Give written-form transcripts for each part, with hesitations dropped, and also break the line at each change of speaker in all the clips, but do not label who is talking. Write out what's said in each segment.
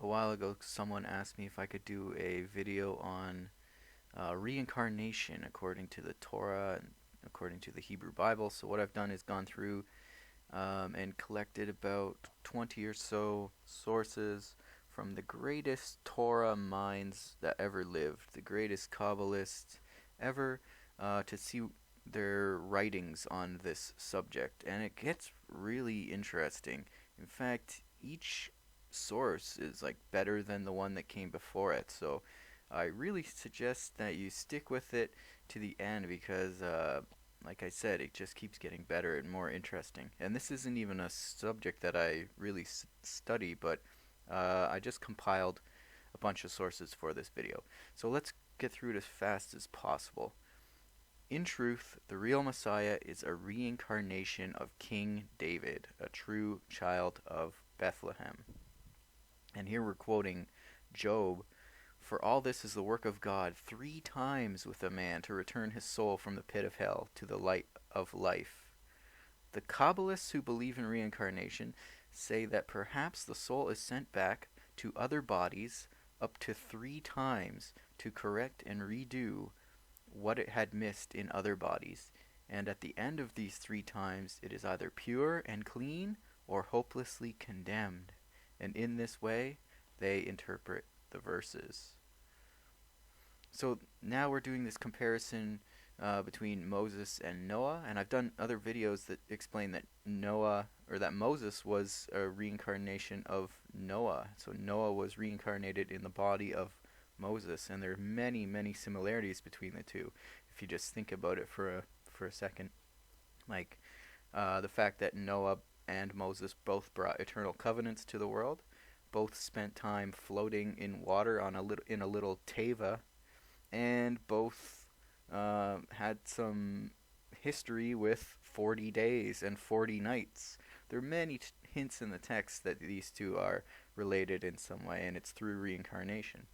A while ago, someone asked me if I could do a video on reincarnation according to the Torah and according to the Hebrew Bible. So what I've done is gone through and collected about 20 or so sources from the greatest Torah minds that ever lived, the greatest Kabbalists ever, to see their writings on this subject. And it gets really interesting. In fact, each source is like better than the one that came before it. So I really suggest that you stick with it to the end because like I said, it just keeps getting better and more interesting. And this isn't even a subject that I really study, but I just compiled a bunch of sources for this video. So let's get through it as fast as possible. In truth, the real Messiah is a reincarnation of King David, a true child of Bethlehem. And here we're quoting Job. For all this is the work of God 3 times with a man to return his soul from the pit of hell to the light of life. The Kabbalists who believe in reincarnation say that perhaps the soul is sent back to other bodies up to 3 times to correct and redo what it had missed in other bodies, and at the end of these 3 times it is either pure and clean or hopelessly condemned. And in this way they interpret the verses. So now we're doing this comparison between Moses and Noah, and I've done other videos that explain that that Moses was a reincarnation of Noah. So Noah was reincarnated in the body of Moses, and there are many, many similarities between the two. If you just think about it for a second, like the fact that Noah and Moses both brought eternal covenants to the world, both spent time floating in water in a little teva, and both had some history with 40 days and 40 nights. There are many hints in the text that these two are related in some way, and it's through reincarnation.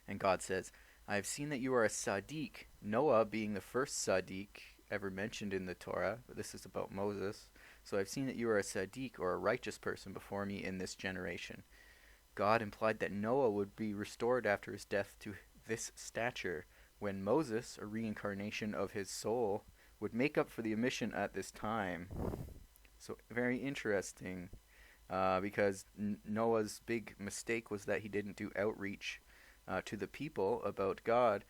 And God says, I have seen that you are a Sadiq, Noah being the first Sadiq ever mentioned in the Torah, but this is about Moses. So I've seen that you are a Sadiq, or a righteous person, before me in this generation. God implied that Noah would be restored after his death to this stature, when Moses, a reincarnation of his soul, would make up for the omission at this time. So very interesting, because Noah's big mistake was that he didn't do outreach to the people about God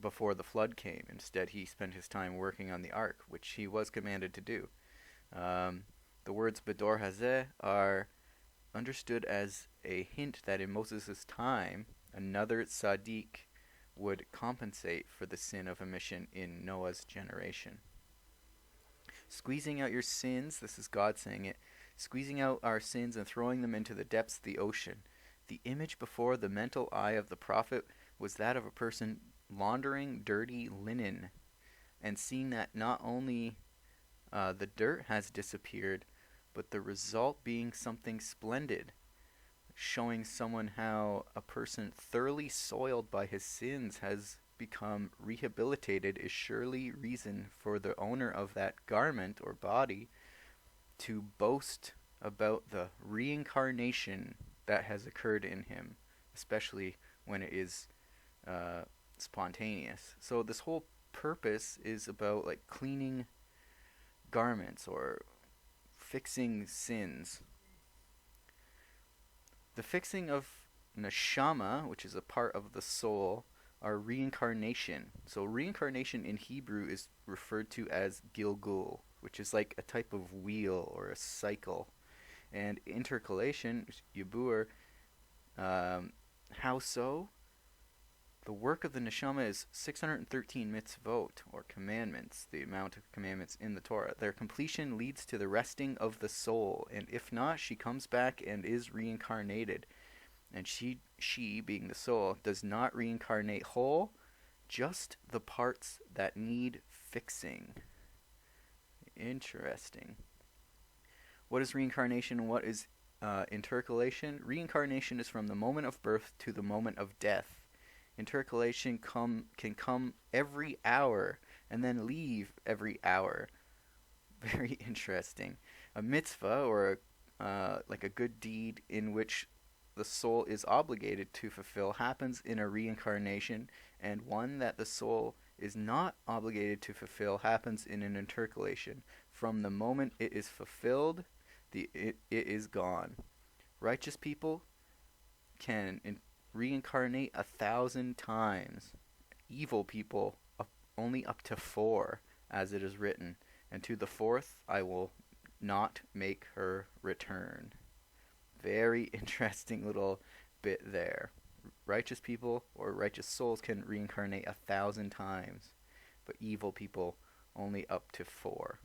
before the flood came. Instead, he spent his time working on the ark, which he was commanded to do. The words Bedor Hazeh are understood as a hint that in Moses' time, another tzaddik would compensate for the sin of omission in Noah's generation. Squeezing out your sins, this is God saying it, squeezing out our sins and throwing them into the depths of the ocean. The image before the mental eye of the prophet was that of a person laundering dirty linen, and seeing that not only the dirt has disappeared, but the result being something splendid, showing someone how a person thoroughly soiled by his sins has become rehabilitated is surely reason for the owner of that garment or body to boast about the reincarnation that has occurred in him, especially when it is spontaneous. So this whole purpose is about like cleaning garments or fixing sins. The fixing of neshama, which is a part of the soul, are reincarnation. So reincarnation in Hebrew is referred to as gilgul, which is like a type of wheel or a cycle. And intercalation, yibur, how so? The work of the neshama is 613 mitzvot, or commandments, the amount of commandments in the Torah. Their completion leads to the resting of the soul, and if not, she comes back and is reincarnated. And she being the soul, does not reincarnate whole, just the parts that need fixing. Interesting. What is reincarnation and what is intercalation? Reincarnation is from the moment of birth to the moment of death. Intercalation can come every hour and then leave every hour. Very interesting. A mitzvah or like a good deed in which the soul is obligated to fulfill happens in a reincarnation, and one that the soul is not obligated to fulfill happens in an intercalation. From the moment it is fulfilled, it is gone. Righteous people can reincarnate 1,000 times. Evil people only up to 4, as it is written. And to the 4th I will not make her return. Very interesting little bit there. Righteous people or righteous souls can reincarnate 1,000 times, but evil people only up to 4.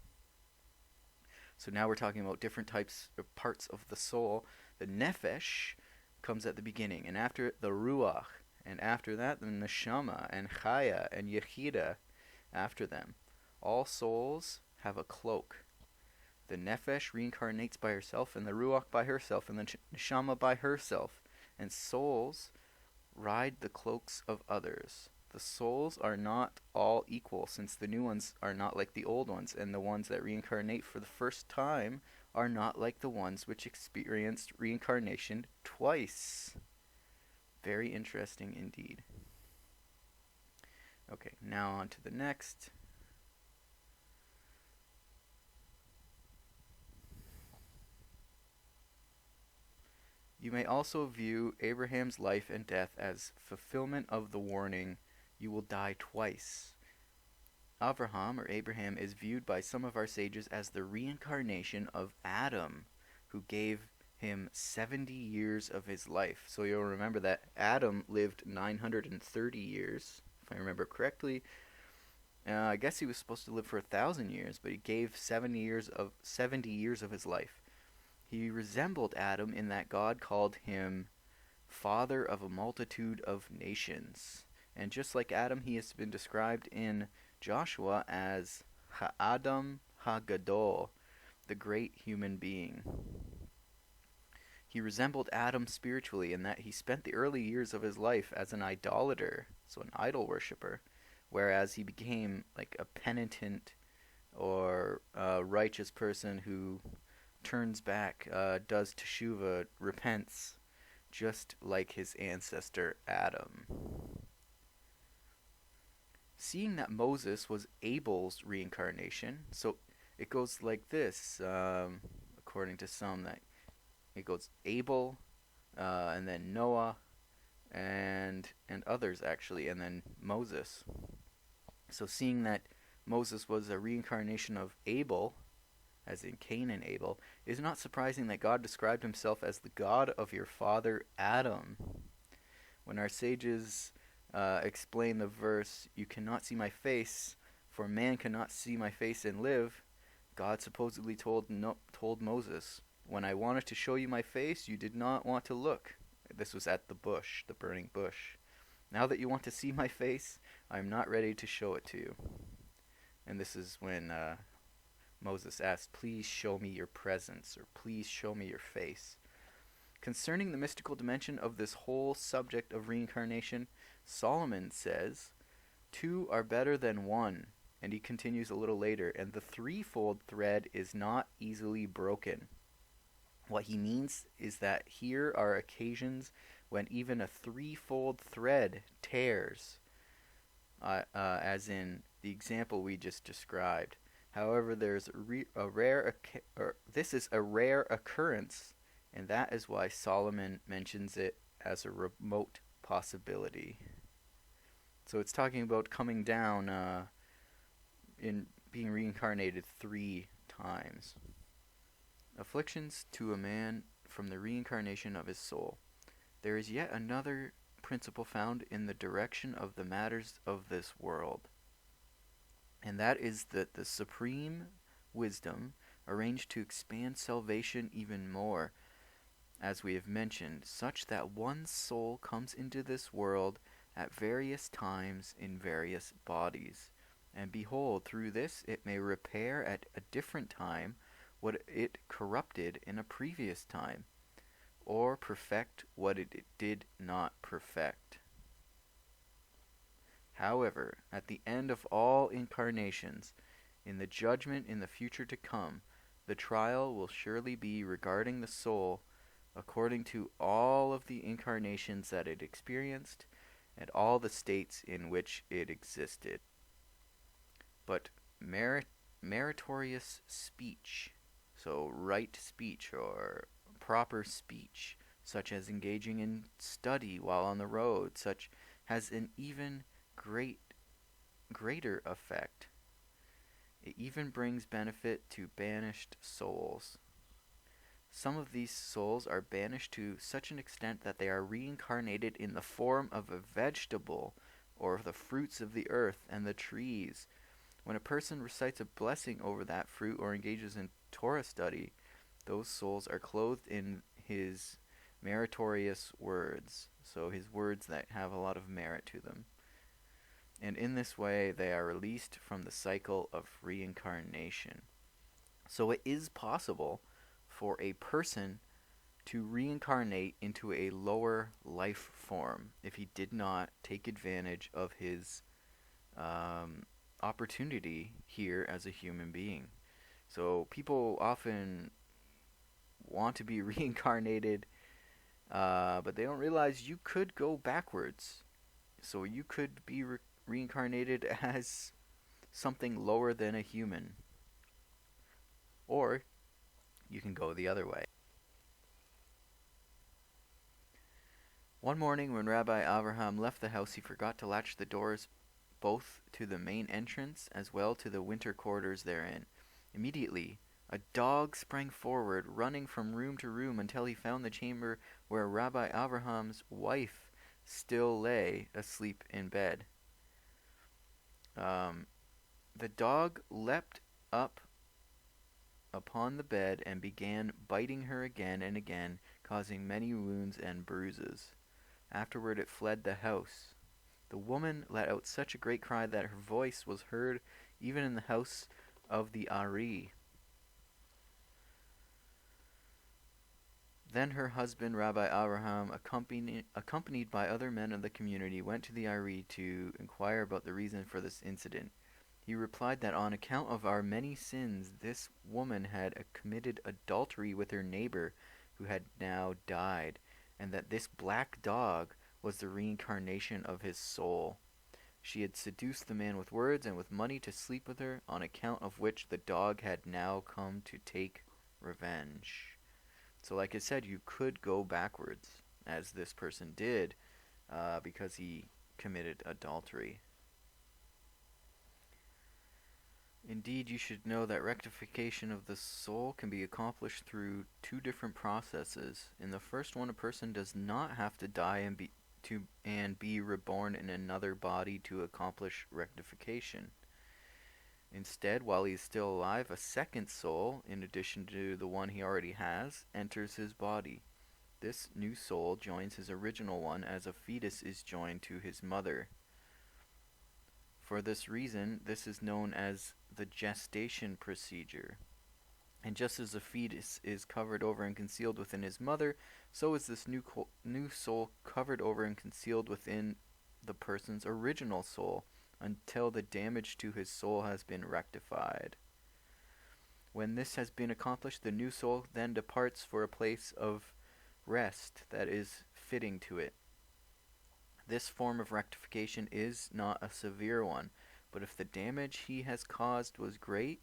So now we're talking about different types of parts of the soul. The nefesh comes at the beginning, and after it, the ruach, and after that, the neshama, and chaya, and yechida after them. All souls have a cloak. The nefesh reincarnates by herself, and the ruach by herself, and the neshama by herself. And souls ride the cloaks of others. The souls are not all equal, since the new ones are not like the old ones, and the ones that reincarnate for the first time are not like the ones which experienced reincarnation twice. Very interesting indeed. Okay, now on to the next. You may also view Abraham's life and death as fulfillment of the warning, you will die twice. Avraham, or Abraham, is viewed by some of our sages as the reincarnation of Adam, who gave him 70 years of his life. So you'll remember that Adam lived 930 years, if I remember correctly. I guess he was supposed to live for 1,000 years, but he gave 70 years of his life. He resembled Adam in that God called him father of a multitude of nations. And just like Adam, he has been described in Joshua as Ha'adam Ha'gadol, the great human being. He resembled Adam spiritually in that he spent the early years of his life as an idolater, so an idol worshiper, whereas he became like a penitent or a righteous person who turns back, does teshuvah, repents, just like his ancestor Adam. Seeing that Moses was Abel's reincarnation, so it goes like this, according to some, that it goes Abel, and then Noah, and others actually, and then Moses. So seeing that Moses was a reincarnation of Abel, as in Cain and Abel, is not surprising that God described himself as the God of your father Adam. When our sages explain the verse, you cannot see my face, for man cannot see my face and live, God supposedly told Moses, when I wanted to show you my face, you did not want to look. This was at the bush, the burning bush. Now that you want to see my face, I am not ready to show it to you. And this is when Moses asked, please show me your presence, or please show me your face. Concerning the mystical dimension of this whole subject of reincarnation, Solomon says, 2 are better than 1, and he continues a little later, and the threefold thread is not easily broken. What he means is that here are occasions when even a threefold thread tears, as in the example we just described. However, there's this is a rare occurrence, and that is why Solomon mentions it as a remote possibility. So it's talking about coming down in being reincarnated 3 times. Afflictions to a man from the reincarnation of his soul. There is yet another principle found in the direction of the matters of this world, and that is that the supreme wisdom arranged to expand salvation even more, as we have mentioned, such that one soul comes into this world at various times in various bodies. And behold, through this it may repair at a different time what it corrupted in a previous time, or perfect what it did not perfect. However, at the end of all incarnations, in the judgment in the future to come, The trial will surely be regarding the soul according to all of the incarnations that it experienced and all the states in which it existed. But meritorious speech, so right speech or proper speech, such as engaging in study while on the road, such has an even greater effect. It even brings benefit to banished souls. Some of these souls are banished to such an extent that they are reincarnated in the form of a vegetable or the fruits of the earth and the trees. When a person recites a blessing over that fruit or engages in Torah study, those souls are clothed in his meritorious words, so his words that have a lot of merit to them. And in this way, they are released from the cycle of reincarnation. So it is possible for a person to reincarnate into a lower life form if he did not take advantage of his opportunity here as a human being. So people often want to be reincarnated, but they don't realize you could go backwards. So you could be reincarnated as something lower than a human. Or you can go the other way. One morning when Rabbi Avraham left the house, he forgot to latch the doors both to the main entrance as well to the winter quarters therein. Immediately, a dog sprang forward, running from room to room until he found the chamber where Rabbi Avraham's wife still lay asleep in bed. The dog leapt up upon the bed and began biting her again and again, causing many wounds and bruises. Afterward it fled the house. The woman let out such a great cry that her voice was heard even in the house of the Ari. Then her husband, Rabbi Avraham, accompanied by other men of the community, went to the Ari to inquire about the reason for this incident. He replied that on account of our many sins, this woman had committed adultery with her neighbor, who had now died, and that this black dog was the reincarnation of his soul. She had seduced the man with words and with money to sleep with her, on account of which the dog had now come to take revenge. So like I said, you could go backwards, as this person did, because he committed adultery. Indeed, you should know that rectification of the soul can be accomplished through two different processes. In the first one, a person does not have to die and be reborn in another body to accomplish rectification. Instead, while he is still alive, a second soul, in addition to the one he already has, enters his body. This new soul joins his original one as a fetus is joined to his mother. For this reason, this is known as the gestation procedure. And just as a fetus is covered over and concealed within his mother, so is this new soul covered over and concealed within the person's original soul until the damage to his soul has been rectified. When this has been accomplished, the new soul then departs for a place of rest that is fitting to it. This form of rectification is not a severe one, but if the damage he has caused was great,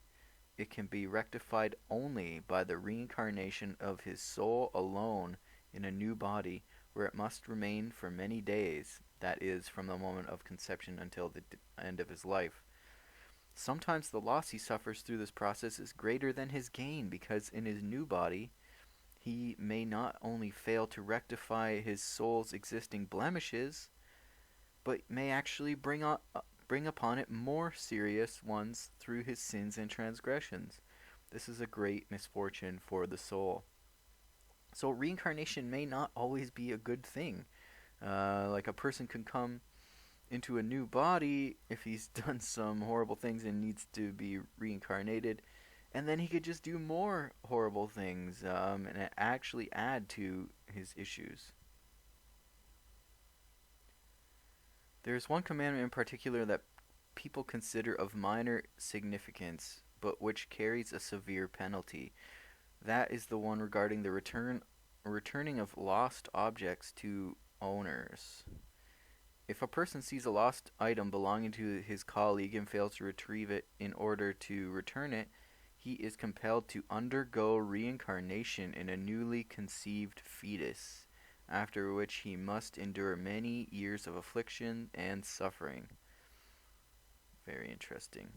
it can be rectified only by the reincarnation of his soul alone in a new body, where it must remain for many days, that is, from the moment of conception until the end of his life. Sometimes the loss he suffers through this process is greater than his gain, because in his new body he may not only fail to rectify his soul's existing blemishes, but may actually bring upon it more serious ones through his sins and transgressions. This is a great misfortune for the soul. So reincarnation may not always be a good thing. Like a person can come into a new body if he's done some horrible things and needs to be reincarnated, and then he could just do more horrible things and actually add to his issues. There is one commandment in particular that people consider of minor significance, but which carries a severe penalty. That is the one regarding the returning of lost objects to owners. If a person sees a lost item belonging to his colleague and fails to retrieve it in order to return it, he is compelled to undergo reincarnation in a newly conceived fetus, after which he must endure many years of affliction and suffering. Very interesting.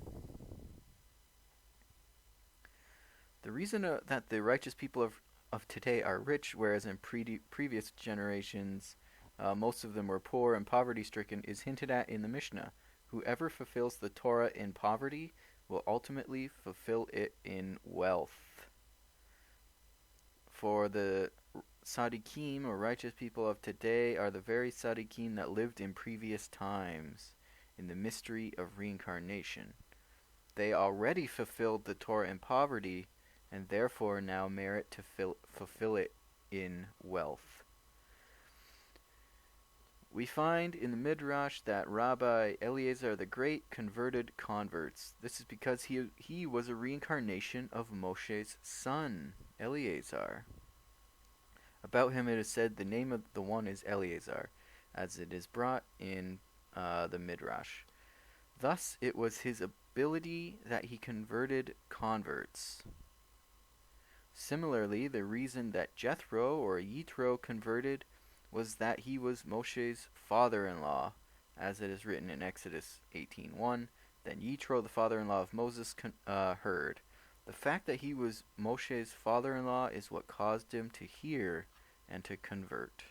The reason that the righteous people of today are rich, whereas in previous generations most of them were poor and poverty-stricken, is hinted at in the Mishnah. Whoever fulfills the Torah in poverty will ultimately fulfill it in wealth. For the Tzaddikim, or righteous people of today, are the very Tzaddikim that lived in previous times, in the mystery of reincarnation. They already fulfilled the Torah in poverty, and therefore now merit to fulfill it in wealth. We find in the Midrash that Rabbi Eliezer the Great converted converts. This is because he was a reincarnation of Moshe's son, Eleazar. About him it is said the name of the one is Eleazar, as it is brought in the Midrash. Thus it was his ability that he converted converts. Similarly, the reason that Jethro or Yitro converted was that he was Moshe's father-in-law, as it is written in Exodus 18:1. Then Yitro, the father-in-law of Moses, heard. The fact that he was Moshe's father-in-law is what caused him to hear and to convert.